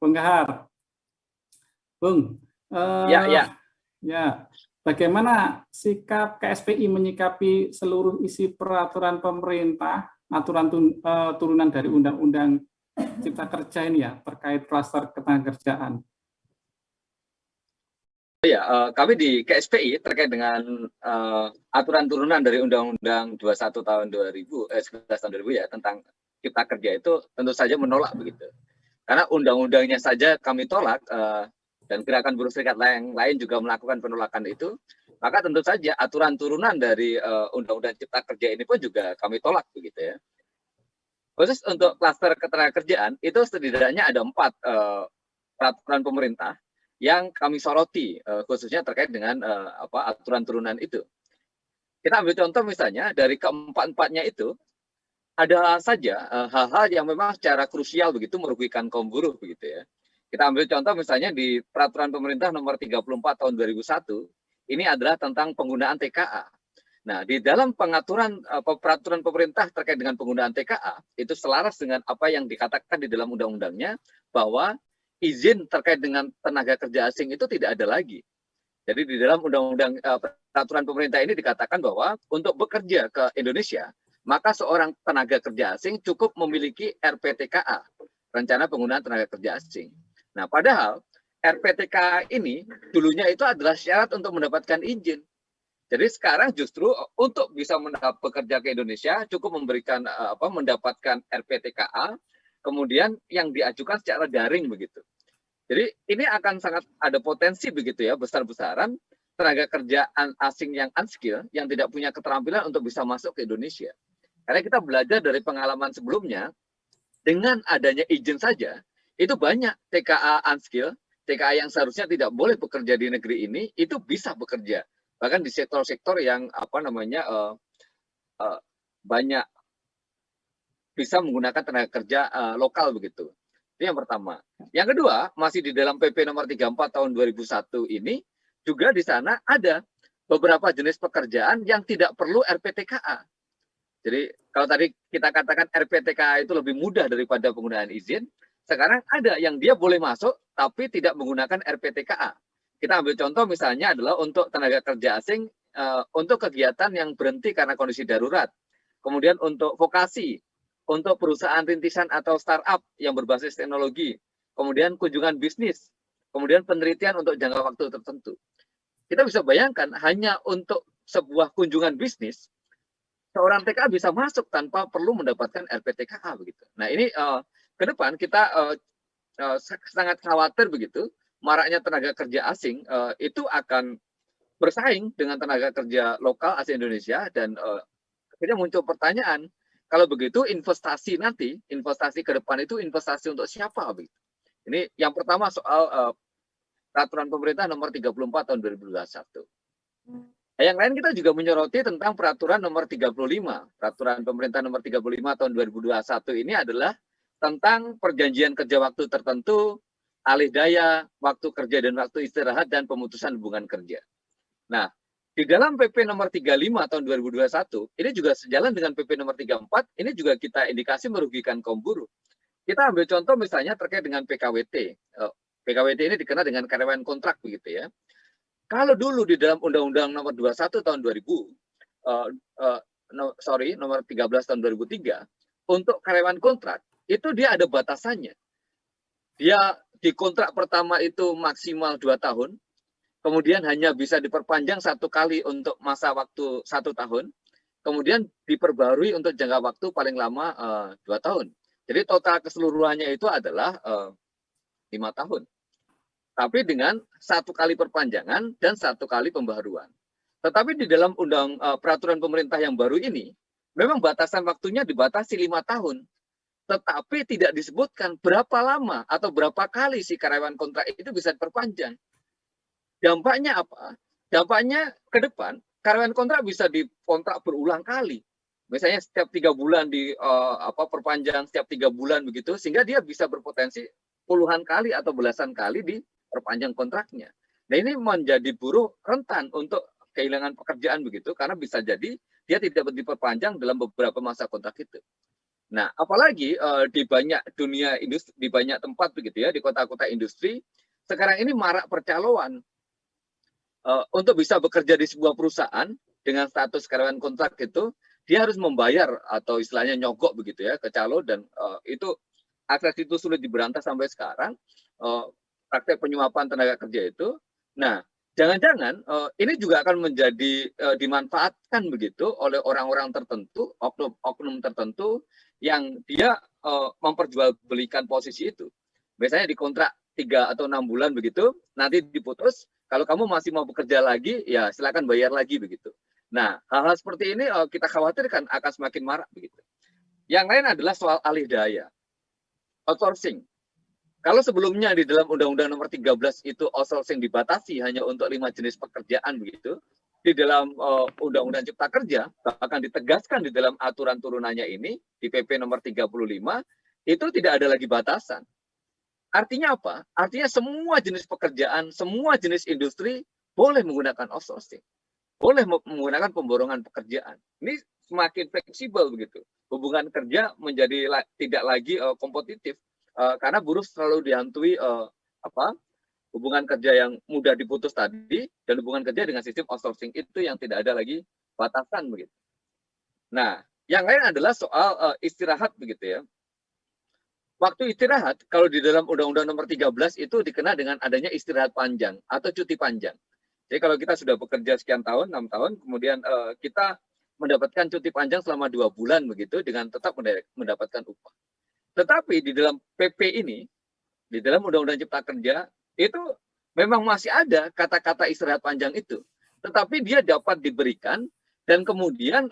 Bung Kahar. Bung, Ya, eh, ya. ya, bagaimana sikap KSPI menyikapi seluruh isi peraturan pemerintah, turunan dari Undang-Undang Cipta Kerja ini ya, terkait klaster ketenagakerjaan? Kami di KSPI terkait dengan aturan turunan dari Undang-Undang 21 tahun 11 tahun 2000 ya tentang Cipta Kerja itu tentu saja menolak begitu. Karena undang-undangnya saja kami tolak dan gerakan buruh serikat lain juga melakukan penolakan itu, maka tentu saja aturan turunan dari Undang-Undang Cipta Kerja ini pun juga kami tolak begitu ya. Khusus untuk klaster ketenagakerjaan itu setidaknya ada 4 peraturan pemerintah yang kami soroti khususnya terkait dengan aturan turunan itu. Kita ambil contoh misalnya dari keempat-empatnya itu ada saja hal-hal yang memang secara krusial begitu merugikan kaum buruh begitu ya. Kita ambil contoh misalnya di peraturan pemerintah nomor 34 tahun 2001 ini adalah tentang penggunaan TKA. Nah, di dalam pengaturan peraturan pemerintah terkait dengan penggunaan TKA itu selaras dengan apa yang dikatakan di dalam undang-undangnya bahwa izin terkait dengan tenaga kerja asing itu tidak ada lagi. Jadi di dalam undang-undang peraturan pemerintah ini dikatakan bahwa untuk bekerja ke Indonesia, maka seorang tenaga kerja asing cukup memiliki RPTKA, rencana penggunaan tenaga kerja asing. Nah, padahal RPTKA ini dulunya itu adalah syarat untuk mendapatkan izin. Jadi sekarang justru untuk bisa bekerja ke Indonesia cukup memberikan mendapatkan RPTKA, kemudian yang diajukan secara daring begitu. Jadi ini akan sangat ada potensi begitu ya besar-besaran tenaga kerja asing yang unskill yang tidak punya keterampilan untuk bisa masuk ke Indonesia. Karena kita belajar dari pengalaman sebelumnya dengan adanya izin saja itu banyak TKA unskill, TKA yang seharusnya tidak boleh bekerja di negeri ini itu bisa bekerja. Bahkan di sektor-sektor yang banyak bisa menggunakan tenaga kerja lokal begitu. Itu yang pertama. Yang kedua, masih di dalam PP nomor 34 tahun 2001 ini juga di sana ada beberapa jenis pekerjaan yang tidak perlu RPTKA. Jadi kalau tadi kita katakan RPTKA itu lebih mudah daripada penggunaan izin, sekarang ada yang dia boleh masuk tapi tidak menggunakan RPTKA. Kita ambil contoh misalnya adalah untuk tenaga kerja asing untuk kegiatan yang berhenti karena kondisi darurat. Kemudian untuk vokasi, untuk perusahaan rintisan atau startup yang berbasis teknologi. Kemudian kunjungan bisnis. Kemudian penelitian untuk jangka waktu tertentu. Kita bisa bayangkan hanya untuk sebuah kunjungan bisnis, seorang TKA bisa masuk tanpa perlu mendapatkan RPTKA begitu. Nah ini ke depan kita sangat khawatir begitu maraknya tenaga kerja asing itu akan bersaing dengan tenaga kerja lokal asli Indonesia dan akhirnya muncul pertanyaan kalau begitu investasi nanti investasi ke depan itu investasi untuk siapa begitu. Ini yang pertama soal peraturan pemerintah nomor 34 tahun 2021. Yang lain kita juga menyoroti tentang peraturan nomor 35, peraturan pemerintah nomor 35 tahun 2021 ini adalah tentang perjanjian kerja waktu tertentu, alih daya, waktu kerja dan waktu istirahat, dan pemutusan hubungan kerja. Nah, di dalam PP nomor 35 tahun 2021, ini juga sejalan dengan PP nomor 34, ini juga kita indikasi merugikan kaum buruh. Kita ambil contoh misalnya terkait dengan PKWT. PKWT ini dikenal dengan karyawan kontrak begitu ya. Kalau dulu di dalam Undang-Undang nomor 21 tahun 2000, nomor 13 tahun 2003, untuk karyawan kontrak, itu dia ada batasannya. Dia di kontrak pertama itu maksimal 2 tahun, kemudian hanya bisa diperpanjang 1 kali untuk masa waktu 1 tahun, kemudian diperbarui untuk jangka waktu paling lama 2 tahun. Jadi total keseluruhannya itu adalah 5 tahun. Tapi dengan 1 kali perpanjangan dan 1 kali pembaharuan. Tetapi di dalam peraturan pemerintah yang baru ini, memang batasan waktunya dibatasi 5 tahun. Tetapi tidak disebutkan berapa lama atau berapa kali si karyawan kontrak itu bisa diperpanjang. Dampaknya apa? Dampaknya ke depan, karyawan kontrak bisa dikontrak berulang kali. Misalnya setiap 3 bulan perpanjang, setiap 3 bulan begitu, sehingga dia bisa berpotensi puluhan kali atau belasan kali diperpanjang kontraknya. Nah ini menjadi buruh rentan untuk kehilangan pekerjaan begitu, karena bisa jadi dia tidak diperpanjang dalam beberapa masa kontrak itu. Nah, apalagi di banyak dunia industri, di banyak tempat begitu ya, di kota-kota industri, sekarang ini marak percaloan. Untuk bisa bekerja di sebuah perusahaan dengan status karyawan kontrak itu, dia harus membayar atau istilahnya nyogok begitu ya ke calo, dan itu akses itu sulit diberantas sampai sekarang. Praktek penyuapan tenaga kerja itu. Nah, jangan-jangan ini juga akan menjadi dimanfaatkan begitu oleh orang-orang tertentu, oknum tertentu yang dia memperjualbelikan posisi itu. Biasanya dikontrak 3 atau 6 bulan begitu, nanti diputus. Kalau kamu masih mau bekerja lagi, ya silakan bayar lagi begitu. Nah, hal-hal seperti ini kita khawatirkan akan semakin marak begitu. Yang lain adalah soal alih daya, outsourcing. Kalau sebelumnya di dalam Undang-Undang Nomor 13 itu outsourcing dibatasi hanya untuk 5 jenis pekerjaan begitu, di dalam Undang-Undang Cipta Kerja bahkan ditegaskan di dalam aturan turunannya ini di PP Nomor 35 itu tidak ada lagi batasan. Artinya apa? Artinya semua jenis pekerjaan, semua jenis industri boleh menggunakan outsourcing, boleh menggunakan pemborongan pekerjaan. Ini semakin fleksibel begitu. Hubungan kerja menjadi tidak lagi kompetitif karena buruh selalu dihantui hubungan kerja yang mudah diputus tadi, dan hubungan kerja dengan sistem outsourcing itu yang tidak ada lagi batasan begitu. Nah, yang lain adalah soal istirahat begitu ya. Waktu istirahat, kalau di dalam Undang-Undang Nomor 13 itu dikenal dengan adanya istirahat panjang atau cuti panjang. Jadi kalau kita sudah bekerja sekian tahun, 6 tahun, kemudian kita mendapatkan cuti panjang selama 2 bulan begitu dengan tetap mendapatkan upah. Tetapi di dalam PP ini, di dalam Undang-Undang Cipta Kerja, itu memang masih ada kata-kata istirahat panjang itu. Tetapi dia dapat diberikan dan kemudian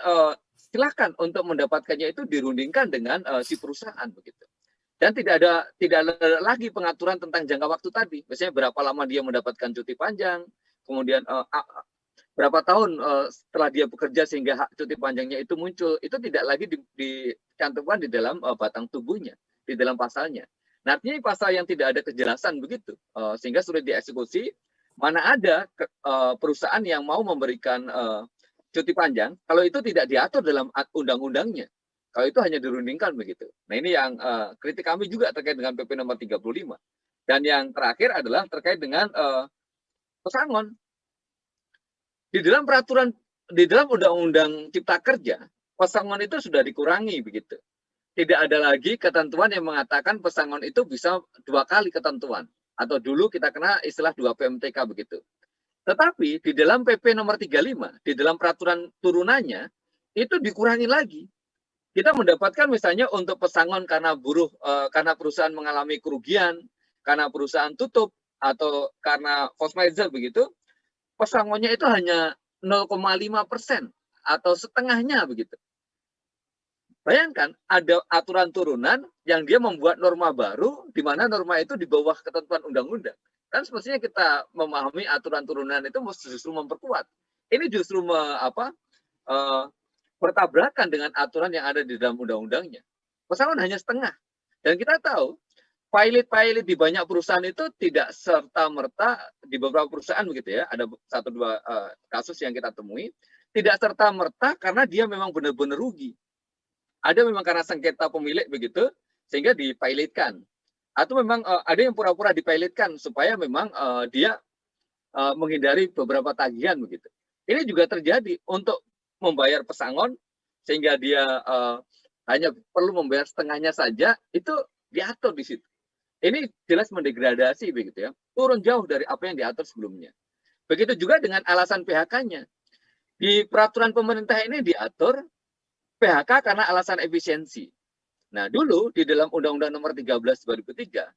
silakan untuk mendapatkannya itu dirundingkan dengan si perusahaan begitu. Dan tidak ada lagi pengaturan tentang jangka waktu tadi. Misalnya berapa lama dia mendapatkan cuti panjang, kemudian berapa tahun setelah dia bekerja sehingga hak cuti panjangnya itu muncul. Itu tidak lagi dicantumkan di dalam batang tubuhnya, di dalam pasalnya. Nah, artinya pasal yang tidak ada kejelasan begitu, sehingga sulit dieksekusi. Mana ada perusahaan yang mau memberikan cuti panjang, kalau itu tidak diatur dalam undang-undangnya. Kalau itu hanya dirundingkan begitu. Nah, ini yang kritik kami juga terkait dengan PP Nomor 35. Dan yang terakhir adalah terkait dengan pesangon. Di dalam peraturan, di dalam Undang-Undang Cipta Kerja, pesangon itu sudah dikurangi begitu. Tidak ada lagi ketentuan yang mengatakan pesangon itu bisa 2 kali ketentuan. Atau dulu kita kenal istilah 2 PMTK begitu. Tetapi di dalam PP Nomor 35, di dalam peraturan turunannya, itu dikurangi lagi. Kita mendapatkan misalnya untuk pesangon karena karena perusahaan mengalami kerugian, karena perusahaan tutup, atau karena force majeure begitu, pesangonnya itu hanya 0,5% atau setengahnya begitu. Bayangkan ada aturan turunan yang dia membuat norma baru, di mana norma itu di bawah ketentuan undang-undang. Kan semestinya kita memahami aturan turunan itu justru memperkuat. Ini justru bertabrakan dengan aturan yang ada di dalam undang-undangnya. Pesangon hanya setengah. Dan kita tahu, pilot-pilot di banyak perusahaan itu tidak serta-merta, di beberapa perusahaan begitu ya, ada 1-2 kasus yang kita temui, tidak serta-merta karena dia memang benar-benar rugi. Ada memang karena sengketa pemilik begitu, sehingga dipilotkan. Atau memang ada yang pura-pura dipilotkan, supaya memang dia menghindari beberapa tagihan begitu. Ini juga terjadi untuk membayar pesangon sehingga dia hanya perlu membayar setengahnya saja, itu diatur di situ. Ini jelas mendegradasi begitu ya, turun jauh dari apa yang diatur sebelumnya. Begitu juga dengan alasan PHK-nya. Di peraturan pemerintah ini diatur PHK karena alasan efisiensi. Nah, dulu di dalam Undang-Undang Nomor 13 2003,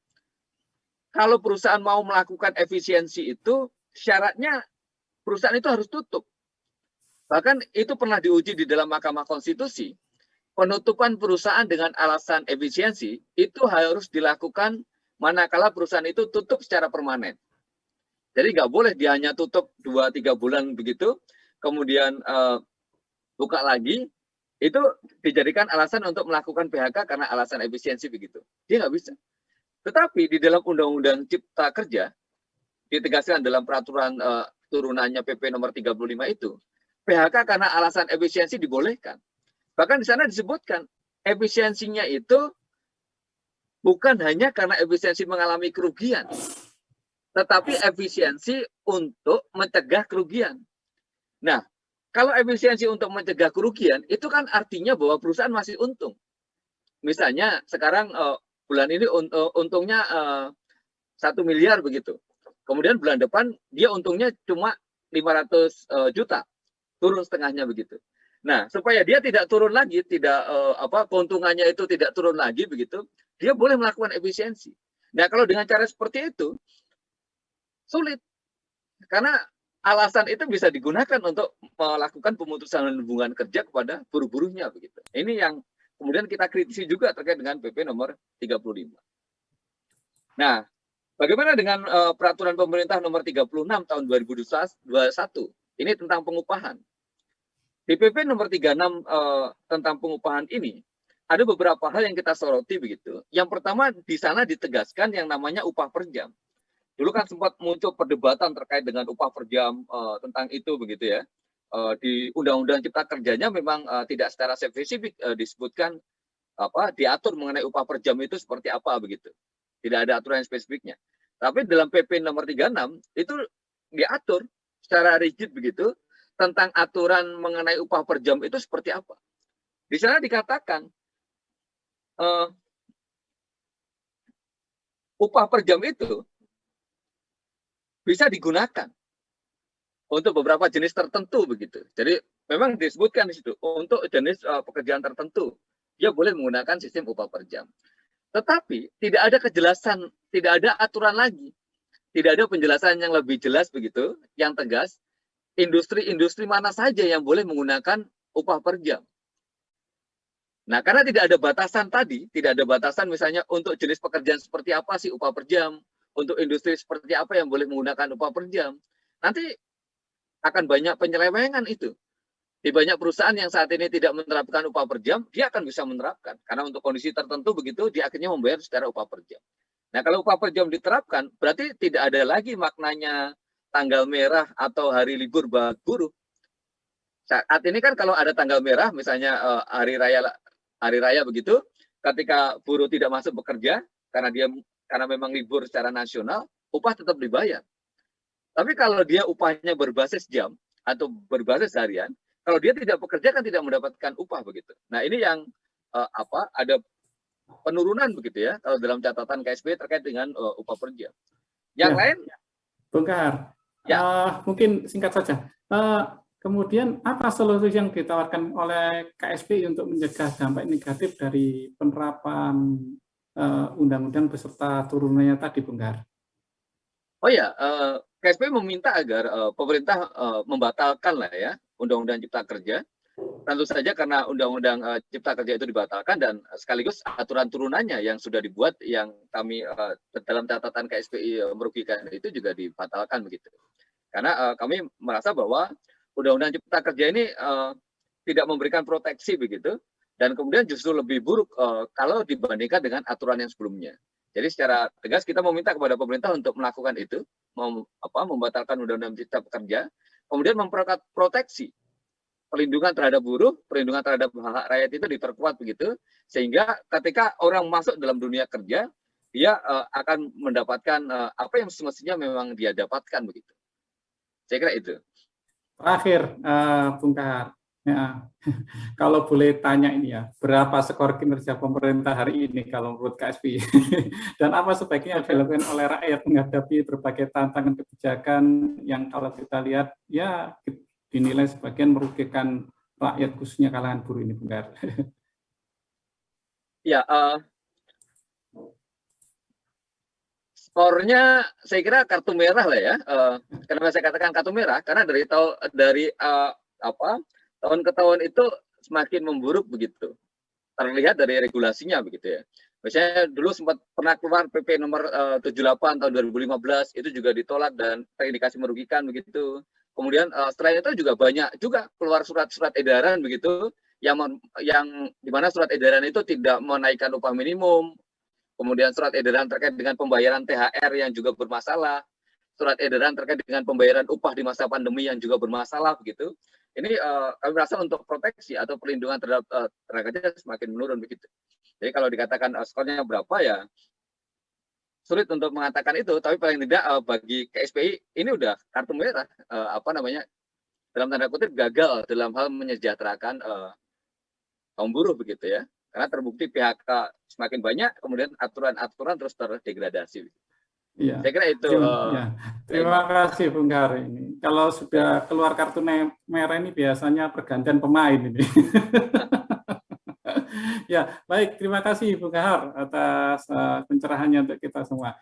kalau perusahaan mau melakukan efisiensi itu syaratnya perusahaan itu harus tutup. Bahkan itu pernah diuji di dalam Mahkamah Konstitusi. Penutupan perusahaan dengan alasan efisiensi itu harus dilakukan manakala perusahaan itu tutup secara permanen. Jadi nggak boleh dia hanya tutup 2-3 bulan begitu, kemudian buka lagi, itu dijadikan alasan untuk melakukan PHK karena alasan efisiensi begitu. Dia nggak bisa. Tetapi di dalam Undang-Undang Cipta Kerja, ditegaskan dalam peraturan turunannya PP Nomor 35 itu, PHK karena alasan efisiensi dibolehkan. Bahkan di sana disebutkan, efisiensinya itu bukan hanya karena efisiensi mengalami kerugian, tetapi efisiensi untuk mencegah kerugian. Nah, kalau efisiensi untuk mencegah kerugian, itu kan artinya bahwa perusahaan masih untung. Misalnya sekarang bulan ini untungnya 1 miliar begitu. Kemudian bulan depan dia untungnya cuma 500 juta, turun setengahnya begitu. Nah, supaya dia tidak turun lagi, tidak keuntungannya itu tidak turun lagi begitu, dia boleh melakukan efisiensi. Nah, kalau dengan cara seperti itu sulit, karena alasan itu bisa digunakan untuk melakukan pemutusan hubungan kerja kepada buruh-buruhnya begitu. Ini yang kemudian kita kritisi juga terkait dengan PP nomor 35. Nah, bagaimana dengan peraturan pemerintah nomor 36 tahun 2021? Ini tentang pengupahan. Di PP nomor 36 tentang pengupahan ini ada beberapa hal yang kita soroti begitu. Yang pertama, di sana ditegaskan yang namanya upah per jam. Dulu kan sempat muncul perdebatan terkait dengan upah per jam tentang itu begitu ya. Di Undang-Undang Cipta Kerjanya memang tidak secara spesifik disebutkan diatur mengenai upah per jam itu seperti apa begitu. Tidak ada aturan yang spesifiknya. Tapi dalam PP nomor 36 itu diatur secara rigid begitu tentang aturan mengenai upah per jam itu seperti apa. Di sana dikatakan upah per jam itu bisa digunakan untuk beberapa jenis tertentu begitu. Jadi memang disebutkan di situ untuk jenis pekerjaan tertentu dia boleh menggunakan sistem upah per jam. Tetapi tidak ada kejelasan, tidak ada aturan lagi, tidak ada penjelasan yang lebih jelas begitu, yang tegas. Industri-industri mana saja yang boleh menggunakan upah per jam. Nah, karena tidak ada batasan tadi, tidak ada batasan misalnya untuk jenis pekerjaan seperti apa sih upah per jam, untuk industri seperti apa yang boleh menggunakan upah per jam. Nanti akan banyak penyelewengan itu. Di banyak perusahaan yang saat ini tidak menerapkan upah per jam, dia akan bisa menerapkan. Karena untuk kondisi tertentu begitu, dia akhirnya membayar secara upah per jam. Nah, kalau upah per jam diterapkan, berarti tidak ada lagi maknanya tanggal merah atau hari libur bagi buruh. Saat ini kan kalau ada tanggal merah, misalnya hari raya begitu, ketika buruh tidak masuk bekerja karena memang libur secara nasional, upah tetap dibayar. Tapi kalau dia upahnya berbasis jam atau berbasis harian, kalau dia tidak bekerja kan tidak mendapatkan upah begitu. Nah, ini yang ada penurunan begitu ya kalau dalam catatan KSP terkait dengan upah per jam. Yang lain, Bung Kahar, mungkin singkat saja. Kemudian apa solusi yang ditawarkan oleh KSPI untuk mencegah dampak negatif dari penerapan undang-undang beserta turunannya tadi, Bung Kahar? Oh ya, KSPI meminta agar pemerintah membatalkan lah ya Undang-Undang Cipta Kerja. Tentu saja karena Undang-Undang Cipta Kerja itu dibatalkan dan sekaligus aturan turunannya yang sudah dibuat yang kami dalam catatan KSPI merugikan itu juga dibatalkan begitu. Karena kami merasa bahwa Undang-Undang Cipta Kerja ini tidak memberikan proteksi begitu dan kemudian justru lebih buruk kalau dibandingkan dengan aturan yang sebelumnya. Jadi secara tegas kita meminta kepada pemerintah untuk melakukan itu, membatalkan Undang-Undang Cipta Kerja, kemudian memproteksi perlindungan terhadap buruh, perlindungan terhadap hak rakyat itu diperkuat begitu, sehingga ketika orang masuk dalam dunia kerja, dia akan mendapatkan apa yang semestinya memang dia dapatkan begitu. Saya kira itu. Terakhir, Bung Kahar, ya, kalau boleh tanya ini ya, berapa skor kinerja pemerintah hari ini kalau menurut KSPI? Dan apa sebaiknya dilakukan oleh rakyat menghadapi berbagai tantangan kebijakan yang kalau kita lihat ya dinilai sebagian merugikan rakyat khususnya kalangan buruh ini, Bung Kahar? Ya, skornya saya kira kartu merah lah ya. Kenapa saya katakan kartu merah? Karena dari tahun ke tahun itu semakin memburuk begitu. Terlihat dari regulasinya begitu ya. Misalnya dulu sempat pernah keluar PP nomor 78 tahun 2015 itu juga ditolak dan terindikasi merugikan begitu. Kemudian setelah itu juga banyak juga keluar surat-surat edaran begitu yang di mana surat edaran itu tidak menaikkan upah minimum. Kemudian surat edaran terkait dengan pembayaran THR yang juga bermasalah, surat edaran terkait dengan pembayaran upah di masa pandemi yang juga bermasalah begitu. ini kami merasa untuk proteksi atau perlindungan terhadap tenaga kerja semakin menurun begitu. Jadi kalau dikatakan skornya berapa ya sulit untuk mengatakan itu, tapi paling tidak bagi KSPI ini udah kartu merah, dalam tanda kutip gagal dalam hal menyejahterakan kaum buruh begitu ya. Karena terbukti PHK semakin banyak, kemudian aturan-aturan terus terdegradasi. Iya. Saya kira itu. Terima kasih Bung Kahar ini. Kalau sudah keluar kartu merah ini biasanya pergantian pemain ini. Ya, baik. Terima kasih Bung Kahar atas pencerahannya untuk kita semua.